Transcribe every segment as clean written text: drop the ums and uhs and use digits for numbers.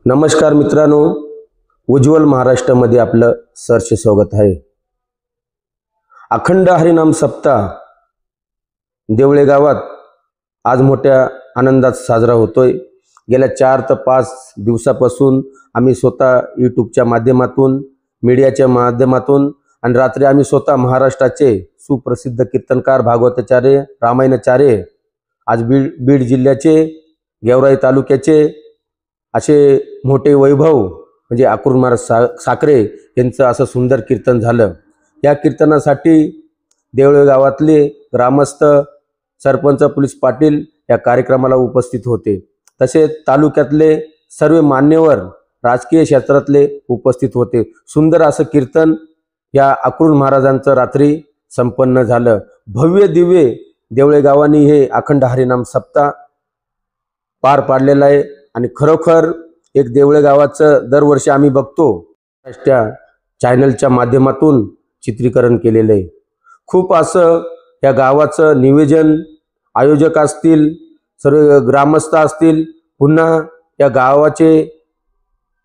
नमस्कार मित्रांनो, उज्ज्वल महाराष्ट्रामध्ये आपलं सरचे स्वागत आहे। अखंड हरिनाम सप्ताह देवळे गावात आज मोठ्या आनंदात साजरा होतोय। गेल्या 4 ते 5 दिवसापासून आम्ही स्वतः यूट्यूबच्या माध्यमातून, मीडियाच्या माध्यमातून आणि रात्री आम्ही स्वतः महाराष्ट्राचे सुप्रसिद्ध कीर्तनकार भागवताचार्य रामायणाचार्य आज बीड जिल्ह्याचे गेवराई तालुक्याचे असे मोठे वैभव म्हणजे अक्रूर महाराज साखरे यांचं असं सुंदर कीर्तन झालं। या कीर्तनासाठी देवळे गावातले ग्रामस्थ, सरपंच, पोलीस पाटील या कार्यक्रमाला उपस्थित होते। तसेच तालुक्यातले सर्व मान्यवर राजकीय क्षेत्रातले उपस्थित होते। सुंदर असं कीर्तन या अक्रूर महाराजांचं रात्री संपन्न झालं। भव्य दिव्य देवळे गावांनी हे अखंड हरिनाम सप्ताह पार पाडलेला आहे आणि खरोखर एक देवळे गावाचं दरवर्षी आम्ही बघतो त्या चॅनलच्या माध्यमातून चित्रीकरण केलेलं आहे। खूप असं या गावाचं नियोजन, आयोजक असतील, सर्व ग्रामस्थ असतील, पुन्हा या गावाचे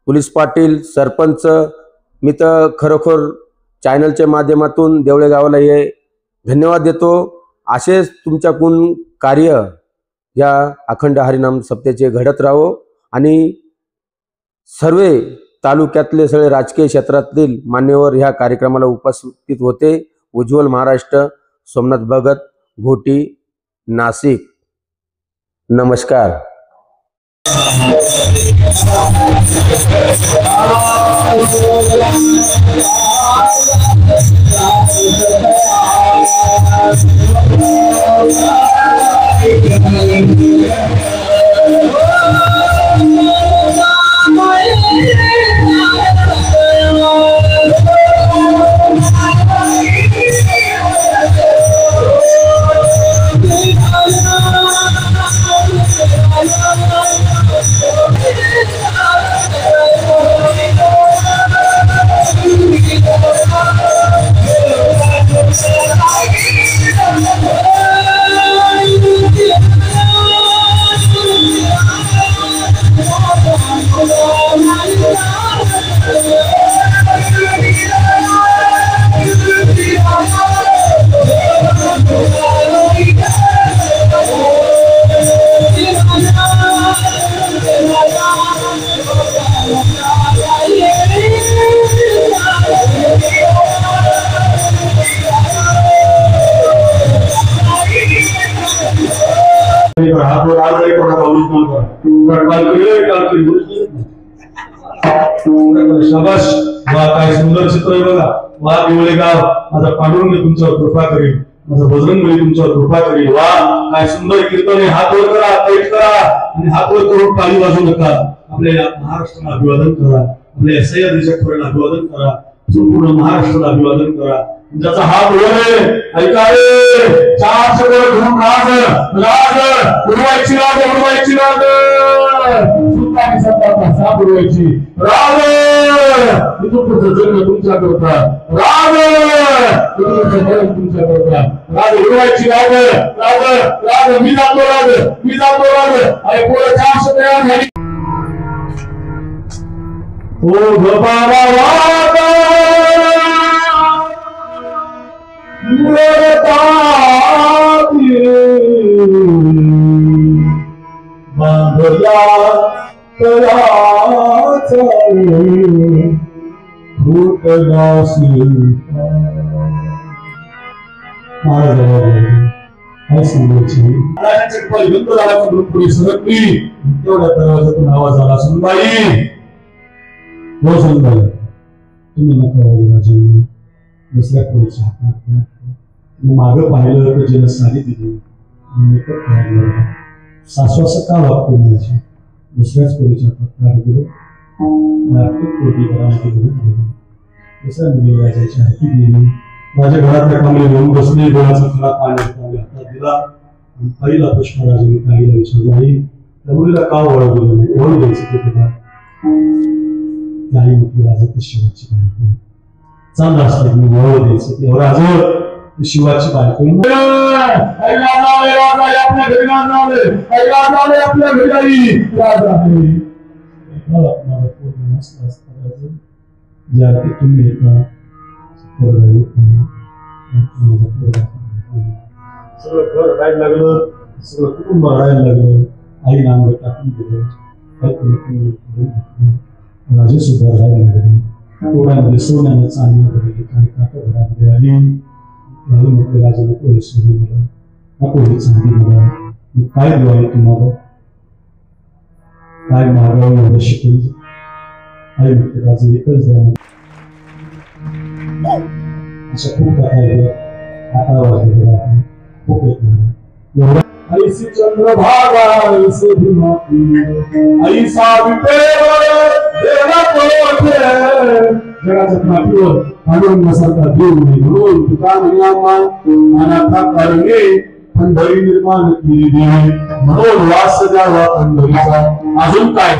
पोलीस पाटील, सरपंच, मी तर खरोखर चॅनलच्या माध्यमातून देवळे गावाला हे धन्यवाद देतो। असेच तुमच्याकडून कार्य या अखंड हरिनाम सप्ताहाचे घडत राहो आणि सर्व तालुक्यातले सगळे राजकीय क्षेत्रातील मान्यवर ह्या कार्यक्रमाला उपस्थित होते। उज्ज्वल महाराष्ट्र, सोमनाथ भगत, घोटी, नाशिक। नमस्कार। शाबाश, वा काय सुंदर चित्र आहे बघा। वा देवळे गाव, माझा पांडुरंग तुमच्यावर कृपा करेल, माझा बजरंग तुमच्यावर कृपा करेल। वा काय सुंदर कीर्तन आहे। हात वर करा, टाईट करा आणि हात वर करून पाणी वाजवू नका। आपल्या महाराष्ट्राला अभिवादन करा, आपल्या सह्याद्रीच्या खोऱ्याला अभिवादन करा, संपूर्ण महाराष्ट्राला अभिवादन करा। ज्याचा हात वर आहे, ऐका रे, 4 शब्द घेऊन राज राज उडवायची, राज उडवायची, राज सुलतानी सत्ता साप उडवायची। राज तुमचं जन्म तुमच्या करता, राज तुमचं जन्म तुमच्या करता, राज उडवायची, राज राज राज मी जातो, राज मी जातो, राज। अरे पोरं 4 शब्द तयार झाली। ओ गोपाला वादा बांधला तळाचा भूतनाशी तेवढ्या तळाच्यातून आवाज आला, सुनबाई, हो सुनबाई, तुम्ही नका माझी दुसऱ्या खोलीच्या हातात मागं पाहिलं तर जिला साडी दिली, मेकअप पाहिलं, सासू असं का वागते माझी, दुसऱ्याच खोलीच्या हातात गेलो, दुसऱ्या मुली राजाची हाती गेली, माझ्या घरातल्या कामले घेऊन बसले, डोळ्याचा खडा पाण्यात हातात दिला आणि पहिला पुष्पराजाने काहीला विचारलं, आई त्या मुलीला का वळवलं नाही, वळू द्यायचं ते का? त्याही म्हटली, राजा ती शिवाची बायको चांगला असते, मी वळू द्यायचं ते राजा शिवाची बायको। आपल्या घरी मला माझा पोरगा नसला असता अजून ज्या ते तुम्ही येता पोरगा येत नाही. माझा पोरगा सगळं घर राहायला लागलं, सगळं कुटुंब राहायला लागलं. आई नांगर टाकून गेलं, माझे सुद्धा राहायला लागले. डोळ्यामध्ये सोन्यानं चांदणं पडली, काही काका घरामध्ये आली. माझं म्हटलं राजा नको हे सोनं मला, नको हे चांदी मला, मग काय देऊ आहे तुम्हाला, काय मागावं एवढं शिकून. आई म्हटलं राजा एकच द्या. अशा खूप टाकायला 11 वाजले खूप येत नाही. ऐसी चंद्रभागा ऐसे भीमाती आई सावित्रीवर देवा कोठे. जगाच्या पाठीवर पांडुरंगासारखा देव नाही म्हणून तुका नियमा अनाथा करणे पंढरी निर्माण केली देवी म्हणून वास द्यावा पंढरीचा. अजून काय